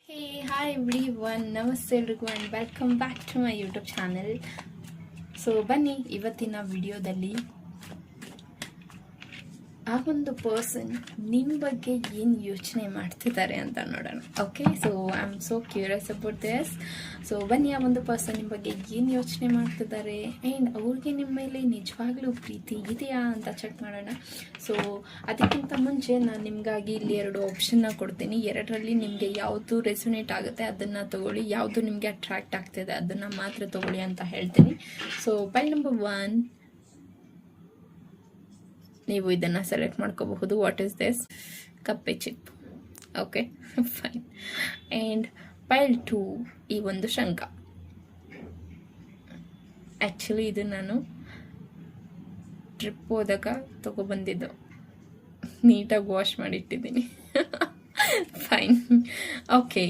Hey, hi everyone, ನಮಸ್ತೆ ಎಲ್ರಿಗೂ and welcome back to my YouTube channel. So ಬನ್ನಿ ಇವತ್ತಿನ ವಿಡಿಯೋದಲ್ಲಿ ಆ ಒಂದು ಪರ್ಸನ್ ನಿಮ್ಮ ಬಗ್ಗೆ ಏನು ಯೋಚನೆ ಮಾಡ್ತಿದ್ದಾರೆ ಅಂತ ನೋಡೋಣ. Okay, so I am so curious about this. So ಬನ್ನಿ ಆ ಒಂದು ಪರ್ಸನ್ ನಿಮ್ಮ ಬಗ್ಗೆ ಏನು ಯೋಚನೆ ಮಾಡ್ತಿದ್ದಾರೆ ಆ್ಯಂಡ್ ಅವ್ರಿಗೆ ನಿಮ್ಮ ಮೇಲೆ ನಿಜವಾಗ್ಲೂ ಪ್ರೀತಿ ಇದೆಯಾ ಅಂತ ಚೆಕ್ ಮಾಡೋಣ. ಸೊ ಅದಕ್ಕಿಂತ ಮುಂಚೆ ನಾನು ನಿಮಗಾಗಿ ಇಲ್ಲಿ 2 ಆಪ್ಷನ್ನ ಕೊಡ್ತೀನಿ. 2ರಲ್ಲಿ ನಿಮಗೆ ಯಾವುದು ರೆಸೊನೇಟ್ ಆಗುತ್ತೆ ಅದನ್ನು ತೊಗೊಳ್ಳಿ, ಯಾವುದು ನಿಮಗೆ ಅಟ್ರಾಕ್ಟ್ ಆಗ್ತಿದೆ ಅದನ್ನು ಮಾತ್ರ ತೊಗೊಳ್ಳಿ ಅಂತ ಹೇಳ್ತೀನಿ. ಸೊ ಪೈಲ್ ನಂಬರ್ 1, ನೀವು ಇದನ್ನು ಸೆಲೆಕ್ಟ್ ಮಾಡ್ಕೋಬಹುದು. What is this? ಕಪ್ಪೆ ಚಿಪ್. Okay, fine. ಆ್ಯಂಡ್ ಪೈಲ್ 2, ಈ ಒಂದು ಶಂಖ. ಆ್ಯಕ್ಚುಲಿ ಇದು ನಾನು ಟ್ರಿಪ್ ಹೋದಾಗ ತೊಗೊಬಂದಿದ್ದು, ನೀಟಾಗಿ ವಾಶ್ ಮಾಡಿಟ್ಟಿದ್ದೀನಿ. ಫೈನ್. ಓಕೆ,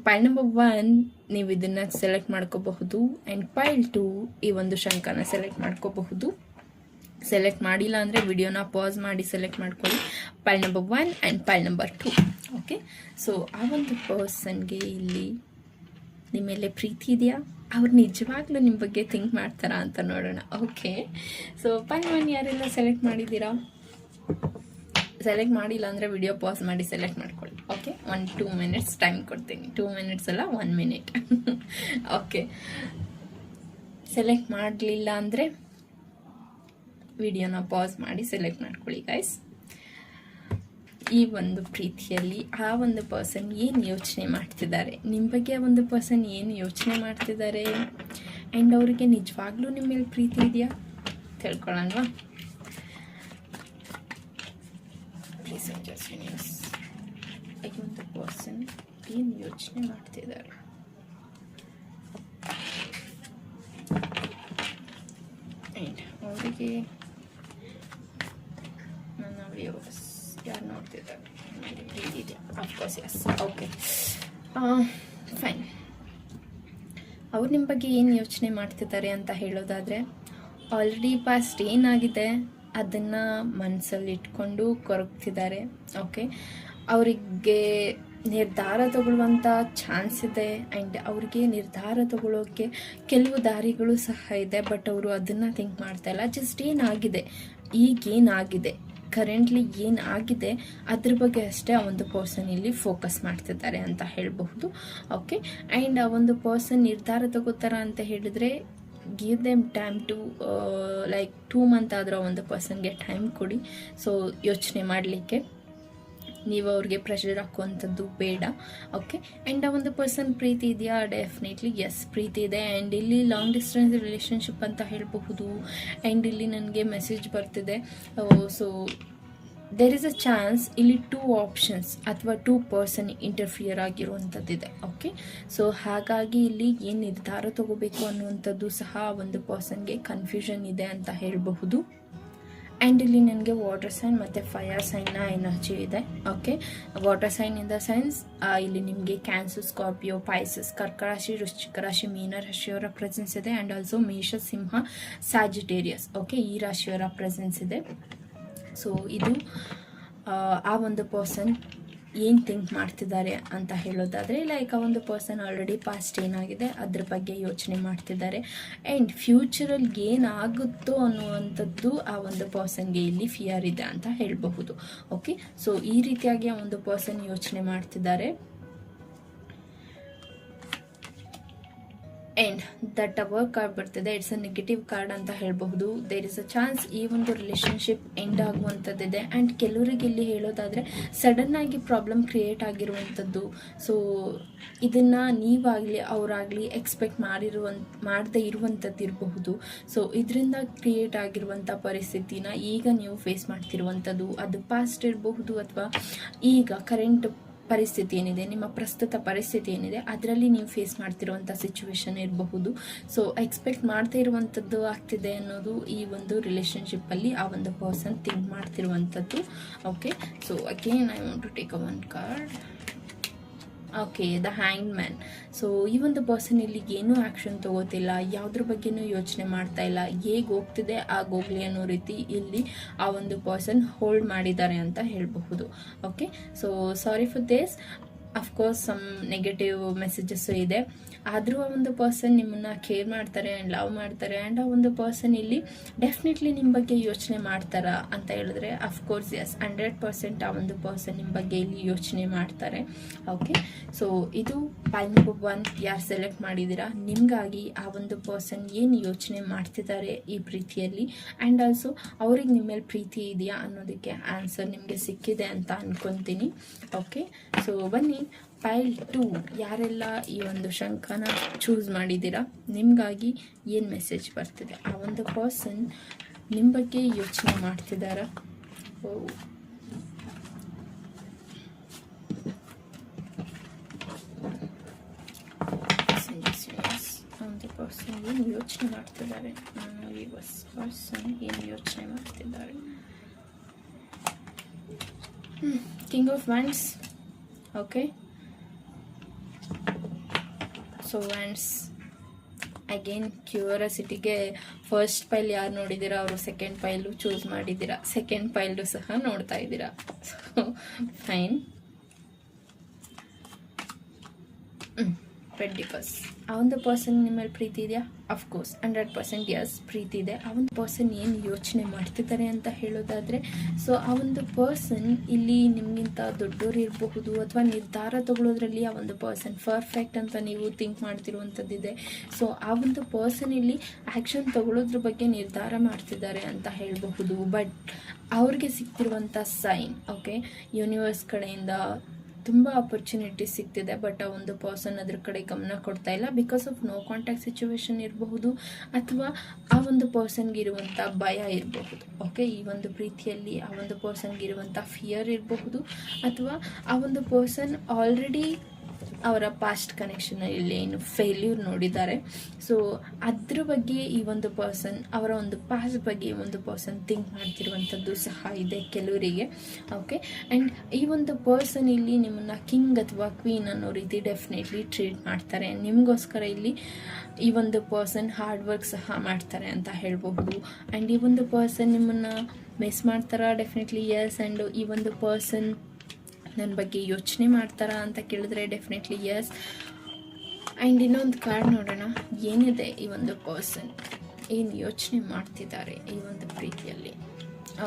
ಪೈಲ್ ನಂಬರ್ 1 ನೀವು ಇದನ್ನು ಸೆಲೆಕ್ಟ್ ಮಾಡ್ಕೋಬಹುದು. ಆ್ಯಂಡ್ ಪೈಲ್ 2 ಈ ಒಂದು ಶಂಖನ ಸೆಲೆಕ್ಟ್ ಮಾಡ್ಕೋಬಹುದು. ಸೆಲೆಕ್ಟ್ ಮಾಡಿಲ್ಲ ಅಂದರೆ ವಿಡಿಯೋನ ಪಾಸ್ ಮಾಡಿ ಸೆಲೆಕ್ಟ್ ಮಾಡ್ಕೊಳ್ಳಿ. ಪೈಲ್ number 1 and ಪೈಲ್ number 2. Okay, so ಆ ಒಂದು ಪರ್ಸನ್ಗೆ ಇಲ್ಲಿ ನಿಮ್ಮ ಮೇಲೆ ಪ್ರೀತಿ ಇದೆಯಾ, ಅವ್ರು ನಿಜವಾಗ್ಲೂ ನಿಮ್ಮ ಬಗ್ಗೆ ಥಿಂಕ್ ಮಾಡ್ತಾರಾ ಅಂತ ನೋಡೋಣ. ಓಕೆ, ಸೊ ಪೈಲ್ 1 ಯಾರೆಲ್ಲ ಸೆಲೆಕ್ಟ್ ಮಾಡಿದ್ದೀರಾ? ಸೆಲೆಕ್ಟ್ ಮಾಡಿಲ್ಲ ಅಂದರೆ ವಿಡಿಯೋ ಪಾಸ್ ಮಾಡಿ ಸೆಲೆಕ್ಟ್ ಮಾಡ್ಕೊಳ್ಳಿ. ಓಕೆ, 1-2 ಮಿನಿಟ್ಸ್ ಟೈಮ್ ಕೊಡ್ತೀನಿ. 2 ಮಿನಿಟ್ಸ್ ಅಲ್ಲ, 1 ಮಿನಿಟ್. ಓಕೆ, ಸೆಲೆಕ್ಟ್ ಮಾಡಲಿಲ್ಲ ಅಂದರೆ ವಿಡಿಯೋನ ಪಾಸ್ ಮಾಡಿ ಸೆಲೆಕ್ಟ್ ಮಾಡ್ಕೊಳ್ಳಿ ಗೈಸ್. ಈ ಒಂದು ಪ್ರೀತಿಯಲ್ಲಿ ಆ ಒಂದು ಪರ್ಸನ್ ಏನು ಯೋಚನೆ ಮಾಡ್ತಿದ್ದಾರೆ, ನಿಮ್ಮ ಬಗ್ಗೆ ಆ ಒಂದು ಪರ್ಸನ್ ಏನು ಯೋಚನೆ ಮಾಡ್ತಿದ್ದಾರೆ ಆ್ಯಂಡ್ ಅವರಿಗೆ ನಿಜವಾಗ್ಲೂ ನಿಮ್ಮ ಮೇಲೆ ಪ್ರೀತಿ ಇದೆಯಾ ತಿಳ್ಕೊಳ್ಳೋಣವಾ? Please just news. ಈ ಒಂದು ಪರ್ಸನ್ ಏನು ಯೋಚನೆ ಮಾಡ್ತಿದ್ದಾರೆ? ಆ್ಯಂಡ್ ಅವರಿಗೆ ನನ್ನ ವ್ಯೂವರ್ಸ್ ಯಾರು ನೋಡ್ತಿದ್ದಾರೆ ಅಫ್ಕೋರ್ಸ್ ಎಸ್. Okay, fine. ಅವ್ರು ನಿಮ್ಮ ಬಗ್ಗೆ ಏನು ಯೋಚನೆ ಮಾಡ್ತಿದ್ದಾರೆ ಅಂತ ಹೇಳೋದಾದರೆ, ಆಲ್ರೆಡಿ ಪಾಸ್ಟ್ ಏನಾಗಿದೆ ಅದನ್ನು ಮನಸ್ಸಲ್ಲಿ ಇಟ್ಕೊಂಡು ಕೊರಗ್ತಿದ್ದಾರೆ. ಓಕೆ, ಅವರಿಗೆ ನಿರ್ಧಾರ ತಗೊಳ್ಳುವಂಥ ಚಾನ್ಸ್ ಇದೆ ಆ್ಯಂಡ್ ಅವ್ರಿಗೆ ನಿರ್ಧಾರ ತಗೊಳ್ಳೋಕ್ಕೆ ಕೆಲವು ದಾರಿಗಳು ಸಹ ಇದೆ. ಬಟ್ ಅವರು ಅದನ್ನು ಥಿಂಕ್ ಮಾಡ್ತಾ ಇಲ್ಲ. ಜಸ್ಟ್ ಏನಾಗಿದೆ, ಈಗೇನಾಗಿದೆ, ಕರೆಂಟ್ಲಿ ಏನಾಗಿದೆ ಅದ್ರ ಬಗ್ಗೆ ಅಷ್ಟೇ ಆ ಒಂದು ಪರ್ಸನ್ ಇಲ್ಲಿ ಫೋಕಸ್ ಮಾಡ್ತಿದ್ದಾರೆ ಅಂತ ಹೇಳಬಹುದು. ಓಕೆ, ಆ್ಯಂಡ್ ಆ ಒಂದು ಪರ್ಸನ್ ನಿರ್ಧಾರ ತಗೋತಾರ ಅಂತ ಹೇಳಿದರೆ give them time to like 2 month ಆದರೂ ಒಂದು ಪರ್ಸನ್ಗೆ ಟೈಮ್ ಕೊಡಿ. ಸೊ ಯೋಚನೆ ಮಾಡಲಿಕ್ಕೆ ನೀವು ಅವ್ರಿಗೆ ಪ್ರೆಷರ್ ಹಾಕುವಂಥದ್ದು ಬೇಡ. ಓಕೆ, ಆ್ಯಂಡ್ ಆ ಒಂದು ಪರ್ಸನ್ ಪ್ರೀತಿ ಇದೆಯಾ? ಡೆಫಿನೆಟ್ಲಿ ಎಸ್, ಪ್ರೀತಿ ಇದೆ. ಆ್ಯಂಡ್ ಇಲ್ಲಿ ಲಾಂಗ್ ಡಿಸ್ಟೆನ್ಸ್ ರಿಲೇಷನ್ಶಿಪ್ ಅಂತ ಹೇಳಬಹುದು. ಆ್ಯಂಡ್ ಇಲ್ಲಿ ನನಗೆ ಮೆಸೇಜ್ ಬರ್ತಿದೆ. So there is a chance ಇಲ್ಲಿ 2 ಆಪ್ಷನ್ಸ್ ಅಥವಾ 2 ಪರ್ಸನ್ ಇಂಟರ್ಫಿಯರ್ ಆಗಿರುವಂಥದ್ದಿದೆ. ಓಕೆ, ಸೊ ಹಾಗಾಗಿ ಇಲ್ಲಿ ಏನು ನಿರ್ಧಾರ ತಗೋಬೇಕು ಅನ್ನುವಂಥದ್ದು ಸಹ ಒಂದು ಪರ್ಸನ್ಗೆ ಕನ್ಫ್ಯೂಷನ್ ಇದೆ ಅಂತ ಹೇಳಬಹುದು. ಆ್ಯಂಡ್ ಇಲ್ಲಿ ನನಗೆ ವಾಟರ್ ಸೈನ್ ಮತ್ತು ಫೈರ್ ಸೈನ್ನ ಎನರ್ಜಿ ಇದೆ. Okay, water sign in the sense ಇಲ್ಲಿ ನಿಮಗೆ ಕ್ಯಾನ್ಸರ್, ಸ್ಕಾರ್ಪಿಯೋ, ಪೈಸಸ್, ಕರ್ಕ ರಾಶಿ, ವೃಶ್ಚಿಕ ರಾಶಿ, ಮೀನ ರಾಶಿಯವರ ಪ್ರೆಸೆನ್ಸ್ ಇದೆ. ಆ್ಯಂಡ್ ಆಲ್ಸೋ ಮೇಷ, ಸಿಂಹ, ಸ್ಯಾಜಿಟೇರಿಯಸ್. ಓಕೆ, ಈ ರಾಶಿಯವರ ಪ್ರೆಸೆನ್ಸ್ ಇದೆ. ಸೊ ಇದು ಆ ಒಂದು ಪರ್ಸನ್ ಏನು ಥಿಂಕ್ ಮಾಡ್ತಿದ್ದಾರೆ ಅಂತ ಹೇಳೋದಾದರೆ, ಲೈಕ್ ಆ ಒಂದು ಪರ್ಸನ್ ಆಲ್ರೆಡಿ ಪಾಸ್ಟ್ ಏನಾಗಿದೆ ಅದ್ರ ಬಗ್ಗೆ ಯೋಚನೆ ಮಾಡ್ತಿದ್ದಾರೆ. ಆ್ಯಂಡ್ ಫ್ಯೂಚರಲ್ಲಿ ಏನಾಗುತ್ತೋ ಅನ್ನುವಂಥದ್ದು ಆ ಒಂದು ಪರ್ಸನ್ಗೆ ಇಲ್ಲಿ ಫಿಯರ್ ಇದೆ ಅಂತ ಹೇಳಬಹುದು. ಓಕೆ, ಸೊ ಈ ರೀತಿಯಾಗಿ ಆ ಒಂದು ಪರ್ಸನ್ ಯೋಚನೆ ಮಾಡ್ತಿದ್ದಾರೆ. ಆ್ಯಂಡ್ ದ ಟವರ್ ಕಾರ್ಡ್ ಬರ್ತಿದೆ. ಇಟ್ಸ್ ಅ ನೆಗೆಟಿವ್ ಕಾರ್ಡ್ ಅಂತ ಹೇಳಬಹುದು. ದೇರ್ ಇಸ್ ಅ ಚಾನ್ಸ್ ಈ ಒಂದು ರಿಲೇಷನ್ಶಿಪ್ ಎಂಡ್ ಆಗುವಂಥದ್ದಿದೆ. ಆ್ಯಂಡ್ ಕೆಲವರಿಗೆ ಇಲ್ಲಿ ಹೇಳೋದಾದರೆ ಸಡನ್ನಾಗಿ ಪ್ರಾಬ್ಲಮ್ ಕ್ರಿಯೇಟ್ ಆಗಿರುವಂಥದ್ದು. ಸೊ ಇದನ್ನು ನೀವಾಗಲಿ ಅವರಾಗಲಿ ಎಕ್ಸ್ಪೆಕ್ಟ್ ಮಾಡದೇ ಇರುವಂಥದ್ದು ಇರಬಹುದು. ಸೊ ಇದರಿಂದ ಕ್ರಿಯೇಟ್ ಆಗಿರುವಂಥ ಪರಿಸ್ಥಿತಿನ ಈಗ ನೀವು ಫೇಸ್ ಮಾಡ್ತಿರುವಂಥದ್ದು, ಅದು ಪಾಸ್ಟ್ ಇರಬಹುದು ಅಥವಾ ಈಗ ಕರೆಂಟ್ ಪರಿಸ್ಥಿತಿ ಏನಿದೆ, ನಿಮ್ಮ ಪ್ರಸ್ತುತ ಪರಿಸ್ಥಿತಿ ಏನಿದೆ ಅದರಲ್ಲಿ ನೀವು ಫೇಸ್ ಮಾಡ್ತಿರುವಂಥ ಸಿಚುವೇಶನ್ ಇರಬಹುದು. ಸೊ ಎಕ್ಸ್ಪೆಕ್ಟ್ ಮಾಡ್ತಾ ಇರುವಂಥದ್ದು ಆಗ್ತಿದೆ ಅನ್ನೋದು ಈ ಒಂದು ರಿಲೇಷನ್ಶಿಪ್ಪಲ್ಲಿ ಆ ಒಂದು ಪರ್ಸನ್ ಥಿಂಕ್ ಮಾಡ್ತಿರುವಂಥದ್ದು. Okay, so again I want to take a 1 card. Okay, the hang man. So ಈ ಒಂದು ಪರ್ಸನ್ ಇಲ್ಲಿ ಏನೂ ಆ್ಯಕ್ಷನ್ ತಗೋತಿಲ್ಲ, ಯಾವುದ್ರ ಬಗ್ಗೆನೂ ಯೋಚನೆ ಮಾಡ್ತಾ ಇಲ್ಲ. ಹೇಗೆ ಹೋಗ್ತಿದೆ ಆಗೋಗ್ಲಿ ಅನ್ನೋ ರೀತಿ ಇಲ್ಲಿ ಆ ಒಂದು ಪರ್ಸನ್ ಹೋಲ್ಡ್ ಮಾಡಿದ್ದಾರೆ ಅಂತ ಹೇಳಬಹುದು. Okay, so sorry for this. Of course some negative messages ಇದೆ. ಆದರೂ ಆ ಒಂದು ಪರ್ಸನ್ ನಿಮ್ಮನ್ನು ಕೇರ್ ಮಾಡ್ತಾರೆ ಆ್ಯಂಡ್ ಲವ್ ಮಾಡ್ತಾರೆ. ಆ್ಯಂಡ್ ಆ ಒಂದು ಪರ್ಸನ್ ಇಲ್ಲಿ ಡೆಫಿನೆಟ್ಲಿ ನಿಮ್ಮ ಬಗ್ಗೆ ಯೋಚನೆ ಮಾಡ್ತಾರಾ ಅಂತ ಹೇಳಿದ್ರೆ ಅಫ್ಕೋರ್ಸ್ ಎಸ್, 100% ಆ ಒಂದು ಪರ್ಸನ್ ನಿಮ್ಮ ಬಗ್ಗೆ ಇಲ್ಲಿ ಯೋಚನೆ ಮಾಡ್ತಾರೆ. ಓಕೆ, ಸೊ ಇದು ಪಾಯಿಂಟ್ ನಂಬರ್ 1. ಯಾರು ಸೆಲೆಕ್ಟ್ ಮಾಡಿದ್ದೀರಾ, ನಿಮಗಾಗಿ ಆ ಒಂದು ಪರ್ಸನ್ ಏನು ಯೋಚನೆ ಮಾಡ್ತಿದ್ದಾರೆ ಈ ಪ್ರೀತಿಯಲ್ಲಿ, ಆ್ಯಂಡ್ ಆಲ್ಸೋ ಅವ್ರಿಗೆ ನಿಮ್ಮ ಮೇಲೆ ಪ್ರೀತಿ ಇದೆಯಾ ಅನ್ನೋದಕ್ಕೆ ಆನ್ಸರ್ ನಿಮಗೆ ಸಿಕ್ಕಿದೆ ಅಂತ ಅನ್ಕೊತೀನಿ. ಓಕೆ, ಸೊ ಬನ್ನಿ ಪೈಲ್ 2 ಯಾರೆಲ್ಲ ಈ ಒಂದು ಶಂಖನ ಚೂಸ್ ಮಾಡಿದ್ದೀರಾ, ನಿಮಗಾಗಿ ಏನು ಮೆಸೇಜ್ ಬರ್ತಿದೆ, ಆ ಒಂದು ಪರ್ಸನ್ ನಿಮ್ಮ ಬಗ್ಗೆ ಯೋಚನೆ ಮಾಡ್ತಿದ್ದಾರಾ. ಒಂದು ಪರ್ಸನ್ ಏನು ಯೋಚನೆ ಮಾಡ್ತಿದ್ದಾರೆ, ಪರ್ಸನ್ ಏನು ಯೋಚನೆ ಮಾಡ್ತಿದ್ದಾರೆ. King of wands. Okay, so wands again ಕ್ಯೂರಿಯಾಸಿಟಿಗೆ ಫಸ್ಟ್ ಪೈಲ್ ಯಾರು ನೋಡಿದ್ದೀರಾ ಅವರು ಸೆಕೆಂಡ್ ಪೈಲು ಚೂಸ್ ಮಾಡಿದ್ದೀರಾ, ಸೆಕೆಂಡ್ ಪೈಲು ಸಹ ನೋಡ್ತಾ ಇದ್ದೀರಾ. So fine. ಪೆಂಟಿಕಲ್ಸ್. ಆ ಒಂದು ಪರ್ಸನ್ ನಿಮ್ಮ ಮೇಲೆ ಪ್ರೀತಿ ಇದೆಯಾ? ಅಫ್ಕೋರ್ಸ್ 100% ಎಸ್, ಪ್ರೀತಿ ಇದೆ. ಆ ಒಂದು ಪರ್ಸನ್ ಏನು ಯೋಚನೆ ಮಾಡ್ತಿದ್ದಾರೆ ಅಂತ ಹೇಳೋದಾದರೆ, ಸೊ ಆ ಒಂದು ಪರ್ಸನ್ ಇಲ್ಲಿ ನಿಮಗಿಂತ ದೊಡ್ಡವರು ಇರಬಹುದು, ಅಥವಾ ನಿರ್ಧಾರ ತಗೊಳ್ಳೋದ್ರಲ್ಲಿ ಆ ಒಂದು ಪರ್ಸನ್ ಪರ್ಫೆಕ್ಟ್ ಅಂತ ನೀವು ಥಿಂಕ್ ಮಾಡ್ತಿರುವಂಥದ್ದಿದೆ. ಸೊ ಆ ಒಂದು ಪರ್ಸನ್ ಇಲ್ಲಿ ಆ್ಯಕ್ಷನ್ ತಗೊಳ್ಳೋದ್ರ ಬಗ್ಗೆ ನಿರ್ಧಾರ ಮಾಡ್ತಿದ್ದಾರೆ ಅಂತ ಹೇಳಬಹುದು. ಬಟ್ ಅವ್ರಿಗೆ ಸಿಗ್ತಿರುವಂಥ ಸೈನ್, ಓಕೆ, ಯೂನಿವರ್ಸ್ ಕಡೆಯಿಂದ ತುಂಬ ಅಪರ್ಚುನಿಟೀಸ್ ಸಿಗ್ತಿದೆ. ಬಟ್ ಆ ಒಂದು ಪರ್ಸನ್ ಅದ್ರ ಕಡೆ ಗಮನ ಕೊಡ್ತಾ ಇಲ್ಲ. Because of no contact situation ಇರಬಹುದು, ಅಥವಾ ಆ ಒಂದು ಪರ್ಸನ್ಗೆ ಇರುವಂಥ ಭಯ ಇರಬಹುದು. ಓಕೆ, ಈ ಒಂದು ಪ್ರೀತಿಯಲ್ಲಿ ಆ ಒಂದು ಪರ್ಸನ್ಗೆ ಇರುವಂಥ ಫಿಯರ್ ಇರಬಹುದು, ಅಥವಾ ಆ ಒಂದು ಪರ್ಸನ್ ಆಲ್ರೆಡಿ ಅವರ ಪಾಸ್ಟ್ ಕನೆಕ್ಷನಲ್ಲಿ ಏನು ಫೇಲ್ಯೂರ್ ನೋಡಿದ್ದಾರೆ. ಸೊ ಅದ್ರ ಬಗ್ಗೆ ಈ ಒಂದು ಪರ್ಸನ್, ಅವರ ಒಂದು ಪಾಸ್ಟ್ ಬಗ್ಗೆ ಈ ಒಂದು ಪರ್ಸನ್ ಥಿಂಕ್ ಮಾಡ್ತಿರುವಂಥದ್ದು ಸಹ ಇದೆ ಕೆಲವರಿಗೆ. ಓಕೆ, ಆ್ಯಂಡ್ ಈ ಒಂದು ಪರ್ಸನ್ ಇಲ್ಲಿ ನಿಮ್ಮನ್ನು ಕಿಂಗ್ ಅಥವಾ ಕ್ವೀನ್ ಅನ್ನೋ ರೀತಿ ಡೆಫಿನೆಟ್ಲಿ ಟ್ರೀಟ್ ಮಾಡ್ತಾರೆ. ನಿಮಗೋಸ್ಕರ ಇಲ್ಲಿ ಈ ಒಂದು ಪರ್ಸನ್ ಹಾರ್ಡ್ ವರ್ಕ್ ಸಹ ಮಾಡ್ತಾರೆ ಅಂತ ಹೇಳಬಹುದು. ಆ್ಯಂಡ್ ಈ ಒಂದು ಪರ್ಸನ್ ನಿಮ್ಮನ್ನು ಮಿಸ್ ಮಾಡ್ತಾರಾ? Definitely yes. ಆ್ಯಂಡ್ ಈ ಒಂದು ಪರ್ಸನ್ ನನ್ನ ಬಗ್ಗೆ ಯೋಚನೆ ಮಾಡ್ತಾರಾ ಅಂತ ಕೇಳಿದ್ರೆ ಡೆಫಿನೆಟ್ಲಿ ಎಸ್. ಆ್ಯಂಡ್ ಇನ್ನೊಂದು ಕಾರ್ಡ್ ನೋಡೋಣ, ಏನಿದೆ ಈ ಒಂದು ಪರ್ಸನ್, ಏನು ಯೋಚನೆ ಮಾಡ್ತಿದ್ದಾರೆ ಈ ಒಂದು ಪ್ರೀತಿಯಲ್ಲಿ.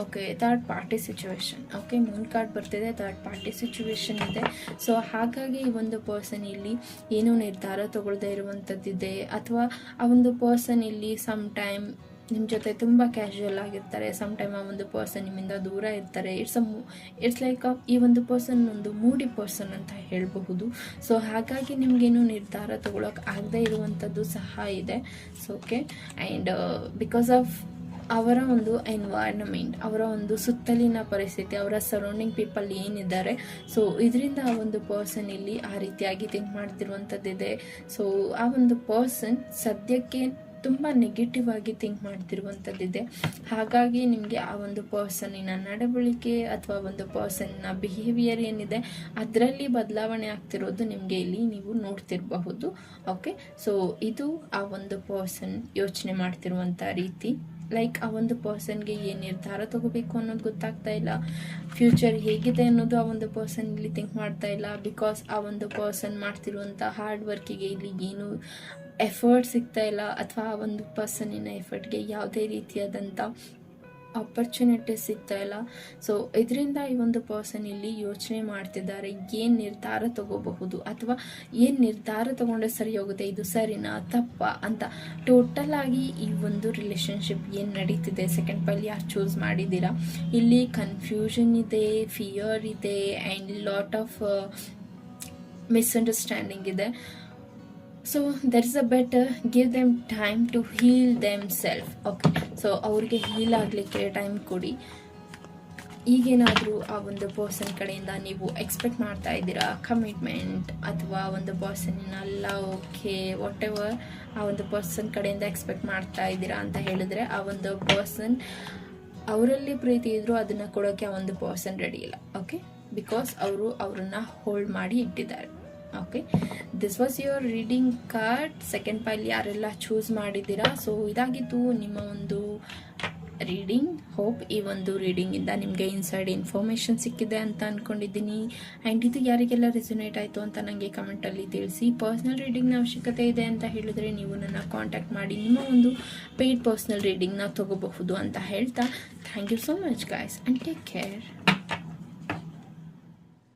Okay, third party situation. Okay, Moon card ಬರ್ತಿದೆ, ಥರ್ಡ್ ಪಾರ್ಟಿ ಸಿಚುವೇಶನ್ ಇದೆ. ಸೊ ಹಾಗಾಗಿ ಈ ಒಂದು ಪರ್ಸನ್ ಇಲ್ಲಿ ಏನೋ ನಿರ್ಧಾರ ತಗೊಳ್ಳದೇ ಇರುವಂಥದ್ದಿದೆ, ಅಥವಾ ಆ ಒಂದು ಪರ್ಸನ್ ಇಲ್ಲಿ ಸಮ್ ಟೈಮ್ ನಿಮ್ಮ ಜೊತೆ ತುಂಬ ಕ್ಯಾಶುವಲ್ ಆಗಿರ್ತಾರೆ, ಸಮ್ ಟೈಮ್ ಆ ಒಂದು ಪರ್ಸನ್ ನಿಮ್ಮಿಂದ ದೂರ ಇರ್ತಾರೆ. ಇಟ್ಸ್ ಲೈಕ್ ಈ ಒಂದು ಪರ್ಸನ್ ಒಂದು ಮೂಡಿ ಪರ್ಸನ್ ಅಂತ ಹೇಳಬಹುದು. ಸೊ ಹಾಗಾಗಿ ನಿಮಗೇನು ನಿರ್ಧಾರ ತಗೊಳಕ್ಕೆ ಆಗದೇ ಇರುವಂಥದ್ದು ಸಹ ಇದೆ. So okay, and because of ಅವರ ಒಂದು ಎನ್ವೈರ್ನಮೆಂಟ್, ಅವರ ಒಂದು ಸುತ್ತಲಿನ ಪರಿಸ್ಥಿತಿ, ಅವರ ಸರೌಂಡಿಂಗ್ ಪೀಪಲ್ ಏನಿದ್ದಾರೆ, ಸೊ ಇದರಿಂದ ಆ ಒಂದು ಪರ್ಸನ್ ಇಲ್ಲಿ ಆ ರೀತಿಯಾಗಿ ಥಿಂಕ್ ಮಾಡ್ತಿರುವಂಥದ್ದಿದೆ. ಸೊ ಆ ಒಂದು ಪರ್ಸನ್ ಸದ್ಯಕ್ಕೆ ತುಂಬ ನೆಗೆಟಿವ್ ಆಗಿ ಥಿಂಕ್ ಮಾಡ್ತಿರುವಂಥದ್ದಿದೆ. ಹಾಗಾಗಿ ನಿಮಗೆ ಆ ಒಂದು ಪರ್ಸನ್ನಿನ ನಡವಳಿಕೆ ಅಥವಾ ಒಂದು ಪರ್ಸನ್ನ ಬಿಹೇವಿಯರ್ ಏನಿದೆ ಅದರಲ್ಲಿ ಬದಲಾವಣೆ ಆಗ್ತಿರೋದು ನಿಮಗೆ ಇಲ್ಲಿ ನೀವು ನೋಡ್ತಿರಬಹುದು. ಓಕೆ, ಸೊ ಇದು ಆ ಒಂದು ಪರ್ಸನ್ ಯೋಚನೆ ಮಾಡ್ತಿರುವಂಥ ರೀತಿ. ಲೈಕ್ ಆ ಒಂದು ಪರ್ಸನ್ಗೆ ಏನು ನಿರ್ಧಾರ ತಗೋಬೇಕು ಅನ್ನೋದು ಗೊತ್ತಾಗ್ತಾ ಇಲ್ಲ, ಫ್ಯೂಚರ್ ಹೇಗಿದೆ ಅನ್ನೋದು ಆ ಒಂದು ಪರ್ಸನ್ ಇಲ್ಲಿ ಥಿಂಕ್ ಮಾಡ್ತಾ ಇಲ್ಲ. ಬಿಕಾಸ್ ಆ ಒಂದು ಪರ್ಸನ್ ಮಾಡ್ತಿರುವಂಥ ಹಾರ್ಡ್ ವರ್ಕಿಗೆ ಇಲ್ಲಿ ಏನು ಎಫರ್ಟ್ ಸಿಗ್ತಾ ಇಲ್ಲ, ಅಥವಾ ಆ ಒಂದು ಪರ್ಸನ್ನಿನ ಎಫರ್ಟ್ಗೆ ಯಾವುದೇ ರೀತಿಯಾದಂಥ ಆಪರ್ಚುನಿಟೀಸ್ ಸಿಗ್ತಾ ಇಲ್ಲ. ಸೊ ಇದರಿಂದ ಈ ಒಂದು ಪರ್ಸನ್ ಇಲ್ಲಿ ಯೋಚನೆ ಮಾಡ್ತಿದ್ದಾರೆ, ಏನು ನಿರ್ಧಾರ ತಗೋಬಹುದು, ಅಥವಾ ಏನು ನಿರ್ಧಾರ ತಗೊಂಡ್ರೆ ಸರಿ ಹೋಗುತ್ತೆ, ಇದು ಸರಿನಾ ತಪ್ಪಾ ಅಂತ. ಟೋಟಲ್ ಆಗಿ ಈ ಒಂದು ರಿಲೇಶನ್ಶಿಪ್ ಏನು ನಡೀತಿದೆ, ಸೆಕೆಂಡ್ ಪೈಲ್ ಯಾರು ಚೂಸ್ ಮಾಡಿದ್ದೀರಾ, ಇಲ್ಲಿ ಕನ್ಫ್ಯೂಷನ್ ಇದೆ, ಫಿಯರ್ ಇದೆ, ಆ್ಯಂಡ್ ಲಾಟ್ ಆಫ್ ಮಿಸ್ಅಂಡರ್ಸ್ಟ್ಯಾಂಡಿಂಗ್ ಇದೆ. So that is a better give them time to heal themselves. Okay, so ಅವ್ರಿಗೆ ಹೀಲ್ ಆಗಲಿಕ್ಕೆ ಟೈಮ್ ಕೊಡಿ. ಈಗೇನಾದರೂ ಆ ಒಂದು ಪರ್ಸನ್ ಕಡೆಯಿಂದ ನೀವು ಎಕ್ಸ್ಪೆಕ್ಟ್ ಮಾಡ್ತಾ ಇದ್ದೀರಾ ಕಮಿಟ್ಮೆಂಟ್, ಅಥವಾ ಒಂದು ಪರ್ಸನ್ನಿನ ಲವ್, ಓಕೆ ವಾಟ್ ಎವರ್ ಆ ಒಂದು ಪರ್ಸನ್ ಕಡೆಯಿಂದ ಎಕ್ಸ್ಪೆಕ್ಟ್ ಮಾಡ್ತಾ ಇದ್ದೀರಾ ಅಂತ ಹೇಳಿದ್ರೆ, ಆ ಒಂದು ಪರ್ಸನ್ ಅವರಲ್ಲಿ ಪ್ರೀತಿ ಇದ್ದರೂ ಅದನ್ನು ಕೊಡೋಕ್ಕೆ ಆ ಒಂದು ಪರ್ಸನ್ ರೆಡಿ ಇಲ್ಲ. ಓಕೆ, ಬಿಕಾಸ್ ಅವರು ಅವ್ರನ್ನ ಹೋಲ್ಡ್ ಮಾಡಿ ಇಟ್ಟಿದ್ದಾರೆ. Okay, this was your reading card. Second pile ಯಾರೆಲ್ಲ ಚೂಸ್ ಮಾಡಿದ್ದೀರಾ. ಸೊ ಇದಾಗಿತ್ತು ನಿಮ್ಮ ಒಂದು ರೀಡಿಂಗ್. ಹೋಪ್ ಈ ಒಂದು ರೀಡಿಂಗಿಂದ ನಿಮಗೆ ಇನ್ಸೈಡ್ ಇನ್ಫಾರ್ಮೇಷನ್ ಸಿಕ್ಕಿದೆ ಅಂತ ಅಂದ್ಕೊಂಡಿದ್ದೀನಿ. ಆ್ಯಂಡ್ ಇದು ಯಾರಿಗೆಲ್ಲ ರೆಸೊನೇಟ್ ಆಯಿತು ಅಂತ ನನಗೆ ಕಮೆಂಟಲ್ಲಿ ತಿಳಿಸಿ. ಪರ್ಸ್ನಲ್ ರೀಡಿಂಗ್ನ ಅವಶ್ಯಕತೆ ಇದೆ ಅಂತ ಹೇಳಿದರೆ ನೀವು ನನ್ನ ಕಾಂಟ್ಯಾಕ್ಟ್ ಮಾಡಿ ನಿಮ್ಮ ಒಂದು ಪೇಯ್ಡ್ ಪರ್ಸ್ನಲ್ ರೀಡಿಂಗ್ನ ತೊಗೋಬಹುದು ಅಂತ ಹೇಳ್ತಾ thank you so much guys and take care.